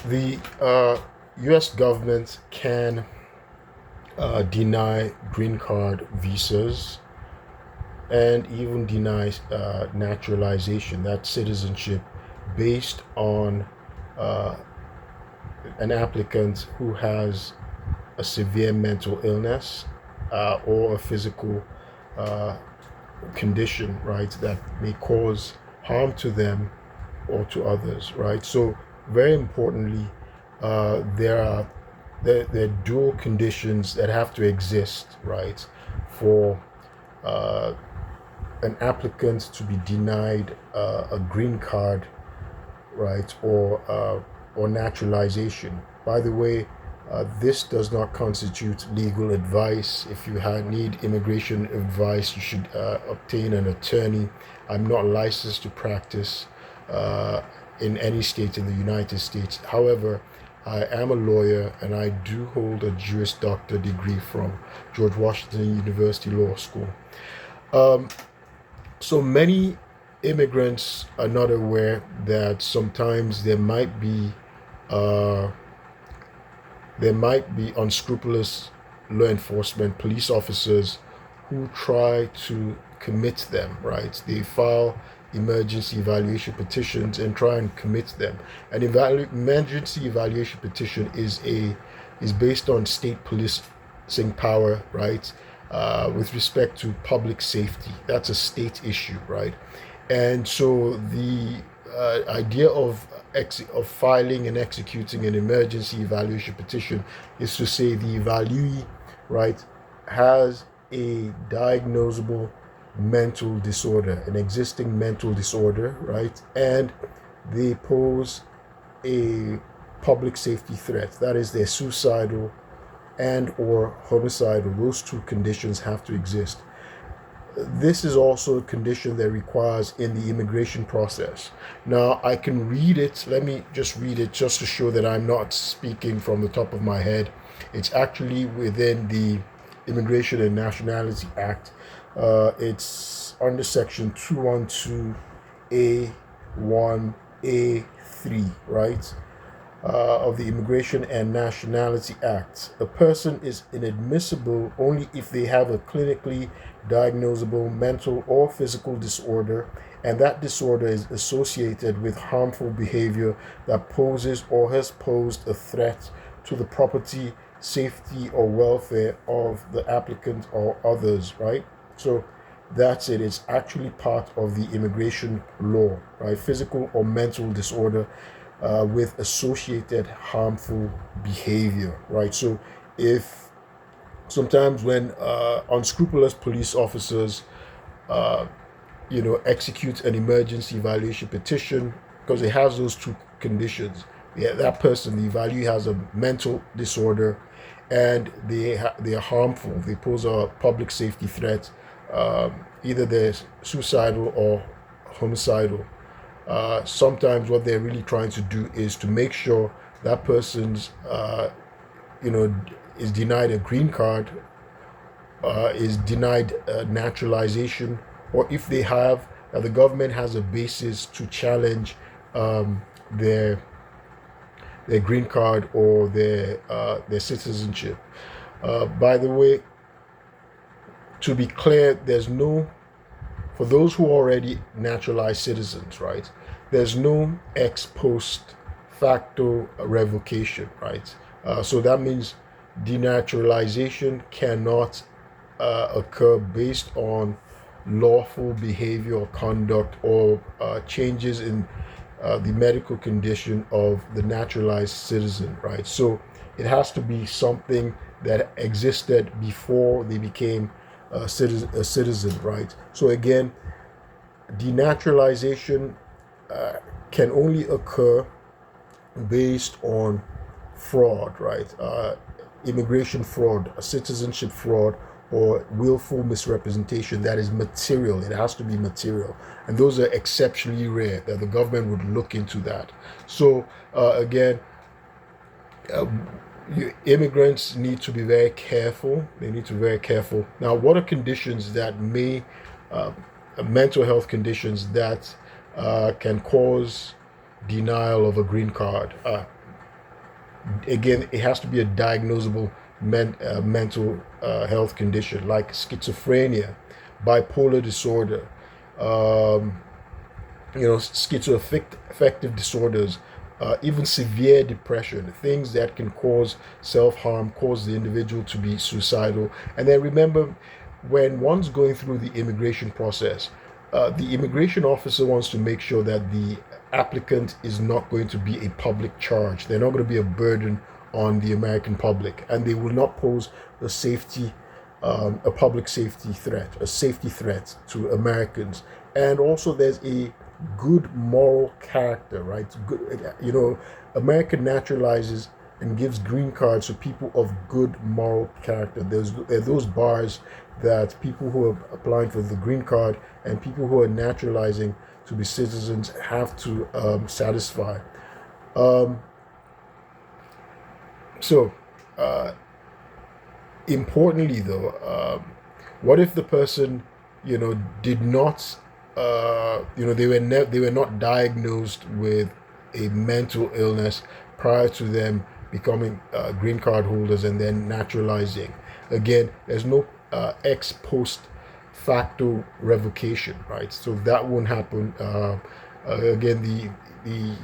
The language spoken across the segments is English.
The U.S. government can deny green card visas and even deny naturalization, that's citizenship, based on uh, an applicant who has a severe mental illness or a physical uh, condition, right, that may cause harm to them or to others, right? So, very importantly, there are dual conditions that have to exist, right, for uh, an applicant to be denied a green card, right, or naturalization. By the way, this does not constitute legal advice. If you need immigration advice, you should obtain an attorney. I'm not licensed to practice uh, in any state in the United States. However, I am a lawyer and I do hold a Juris Doctor degree from George Washington University Law School. Um, so many immigrants are not aware that sometimes uh, there might be unscrupulous law enforcement police officers who try to commit them, right? They file emergency evaluation petitions and try and commit them. An emergency evaluation petition is based on state policing power, right? With respect to public safety, that's a state issue, right? And so the idea of filing and executing an emergency evaluation petition is to say the evaluee, right, has a diagnosable mental disorder, an existing mental disorder, right, and they pose a public safety threat. That is, they're suicidal and or homicidal. Those two conditions have to exist. This is also a condition that requires in the immigration process. Now, I can read it. Let me just read it just to show that I'm not speaking from the top of my head. It's actually within the Immigration and Nationality Act. It's under section 212A1A3, right? Of the Immigration and Nationality Act. A person is inadmissible only if they have a clinically diagnosable mental or physical disorder, and that disorder is associated with harmful behavior that poses or has posed a threat to the property, safety, or welfare of the applicant or others, right? So that's it. It's actually part of the immigration law, right? Physical or mental disorder with associated harmful behavior, right? So if sometimes when unscrupulous police officers uh, execute an emergency evaluation petition, because it has those two conditions, yeah, that person, the evaluee, has a mental disorder and they are harmful, they pose a public safety threat, either they're suicidal or homicidal. Sometimes what they're really trying to do is to make sure that person's you know is denied a green card, is denied naturalization, or if they have, the government has a basis to challenge um, their their green card or their citizenship. By the way, to be clear, there's no, for those who are already naturalized citizens, right? There's no ex post facto revocation, right? So that means denaturalization cannot occur based on lawful behavior or conduct or changes in the medical condition of the naturalized citizen, right? So it has to be something that existed before they became a citizen, right? So again, denaturalization can only occur based on fraud, right? Immigration fraud, a citizenship fraud, or willful misrepresentation that is material. It has to be material. And those are exceptionally rare that the government would look into that. So, again, uh, immigrants need to be very careful. They need to be very careful. Now, what are conditions that may, uh, mental health conditions that can cause denial of a green card? again, it has to be a diagnosable mental health condition like schizophrenia, bipolar disorder, um, schizoaffective disorders, even severe depression, things that can cause self-harm, cause the individual to be suicidal. And then remember, when one's going through the immigration process, the immigration officer wants to make sure that the applicant is not going to be a public charge. They're not going to be a burden on the American public, and they will not pose a public safety threat, a safety threat to Americans. And also, there's a good moral character, right? Good, America naturalizes and gives green cards to people of good moral character. There are those bars that people who are applying for the green card and people who are naturalizing to be citizens have to satisfy. Um, so, uh, Importantly, though, what if the person, did not, they were not diagnosed with a mental illness prior to them becoming green card holders and then naturalizing? Again, there's no ex post facto revocation, right? So that won't happen. Again, the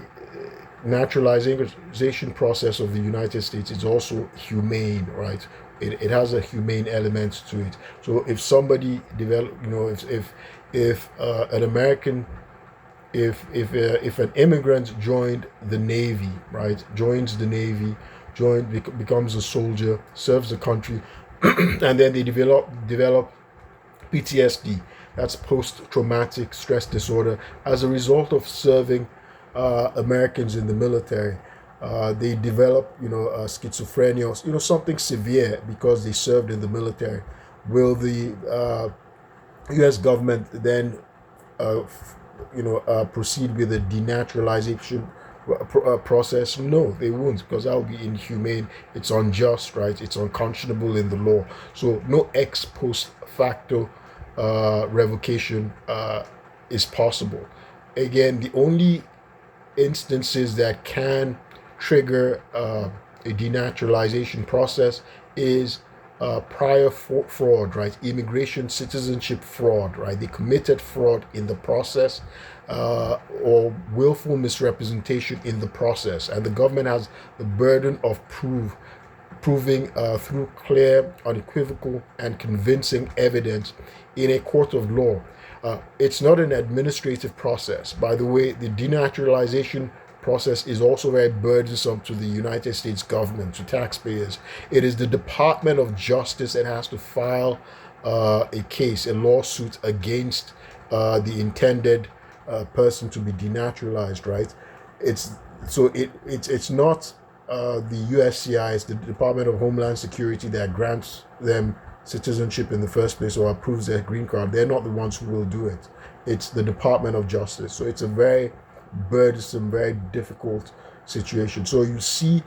naturalization process of the United States is also humane, right? It has a humane element to it. So if somebody develop, if an American, if an immigrant joined the Navy, right, joins the Navy, becomes a soldier, serves the country, and then they develop PTSD, that's post traumatic stress disorder, as a result of serving Americans in the military. They develop, schizophrenia, something severe because they served in the military. Will the U.S. government then, proceed with the denaturalization process? No, they won't, because that would be inhumane. It's unjust, right? It's unconscionable in the law. So no ex post facto revocation is possible. Again, the only instances that can trigger a denaturalization process is prior fraud, right? Immigration citizenship fraud, right? They committed fraud in the process, or willful misrepresentation in the process, and the government has the burden of proving through clear, unequivocal, and convincing evidence in a court of law. It's not an administrative process. By the way, the denaturalization process is also very burdensome to the United States government, to taxpayers. It is the Department of Justice that has to file a case, a lawsuit against the intended person to be denaturalized, right? It's not the USCI, it's the Department of Homeland Security that grants them citizenship in the first place or approves their green card. They're not the ones who will do it. It's the Department of Justice. So it's a very burdensome, very difficult situation. So you see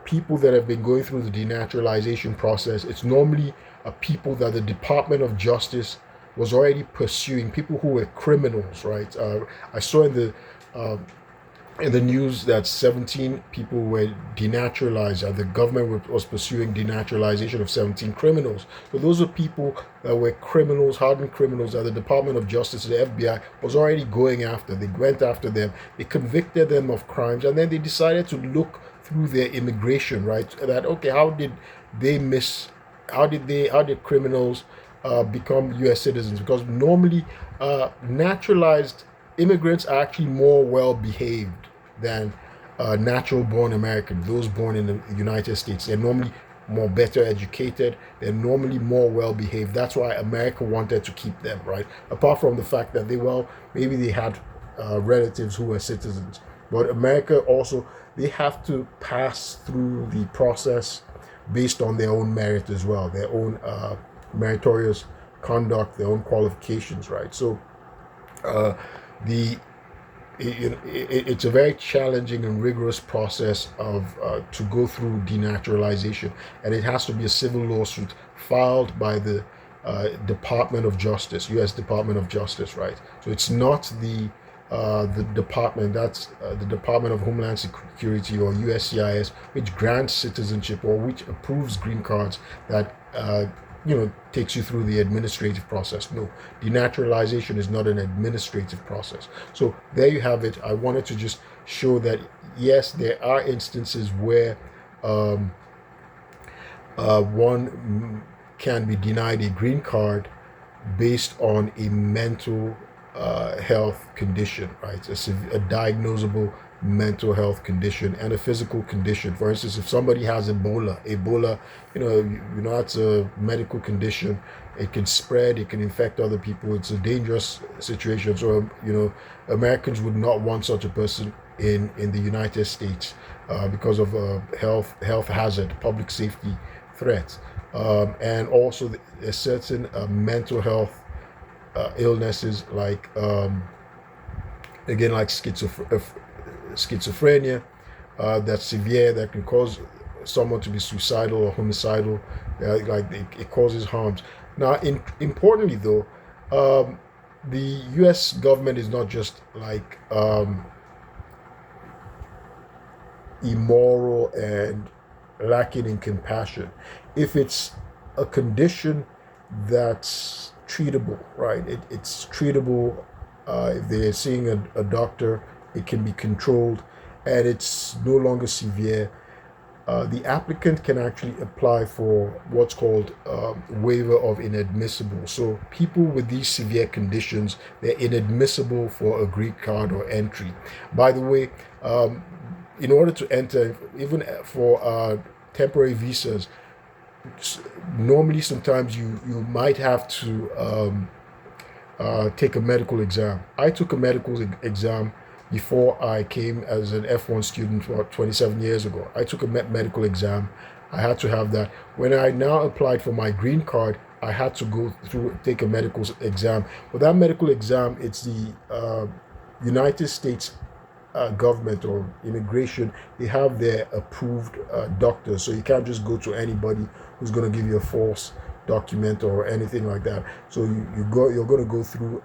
people that have been going through the denaturalization process, it's normally people that the Department of Justice was already pursuing, people who were criminals, right? I saw in the news that 17 people were denaturalized, and the government was pursuing denaturalization of 17 criminals. So those are people that were criminals, hardened criminals, that the Department of Justice, the FBI, was already going after. They went after them, they convicted them of crimes, and then they decided to look through their immigration, right? That, okay, how did criminals become U.S. citizens? Because normally naturalized immigrants are actually more well behaved than natural born Americans, those born in the United States. They're normally more better educated, they're normally more well behaved. That's why America wanted to keep them, right? Apart from the fact that maybe they had relatives who were citizens. But America also, they have to pass through the process based on their own merit as well, their own meritorious conduct, their own qualifications, right? So the it's a very challenging and rigorous process of to go through denaturalization, and it has to be a civil lawsuit filed by the Department of Justice, U.S. Department of Justice, right? So it's not the the department, that's the Department of Homeland Security or USCIS, which grants citizenship or which approves green cards that takes you through the administrative process. No, denaturalization is not an administrative process. So there you have it. I wanted to just show that yes, there are instances where one can be denied a green card based on a mental health condition, right? A diagnosable mental health condition and a physical condition. For instance, if somebody has Ebola, that's a medical condition. It can spread, it can infect other people. It's a dangerous situation. So, Americans would not want such a person in the United States because of health hazard, public safety threats, and also a certain mental health illnesses like like schizophrenia that's severe, that can cause someone to be suicidal or homicidal, it causes harms. Now, importantly though, the U.S. government is not just immoral and lacking in compassion. If it's a condition that's treatable, right? It's treatable. If they're seeing a doctor, it can be controlled, and it's no longer severe. The applicant can actually apply for what's called waiver of inadmissible. So people with these severe conditions, they're inadmissible for a green card or entry. By the way, in order to enter, even for temporary visas, normally sometimes you might have to take a medical exam. I took a medical exam before I came as an F1 student 27 years ago. I took a medical exam. I had to have that. When I now applied for my green card, I had to take a medical exam. But that medical exam, it's the United States government or immigration. They have their approved doctors, so you can't just go to anybody who's going to give you a false document or anything like that. So you're going to go through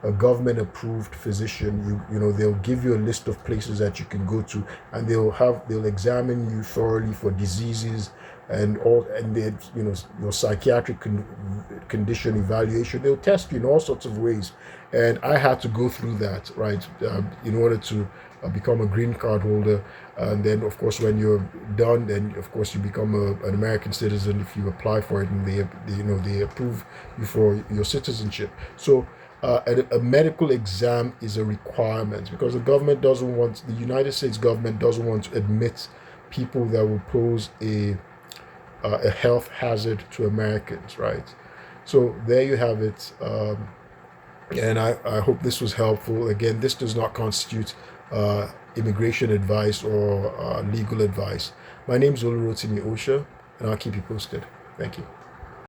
a government approved physician. They'll give you a list of places that you can go to, and they'll examine you thoroughly for diseases and your psychiatric condition evaluation. They'll test you in all sorts of ways, and I had to go through that, right, in order to become a green card holder. And then of course when you're done, then of course you become an American citizen if you apply for it, and they approve you for your citizenship. So a medical exam is a requirement because the United States government doesn't want to admit people that will pose a health hazard to Americans, right? So there you have it. And I hope this was helpful. Again, this does not constitute immigration advice or legal advice. My name is Olurotimi Osha, and I'll keep you posted. Thank you.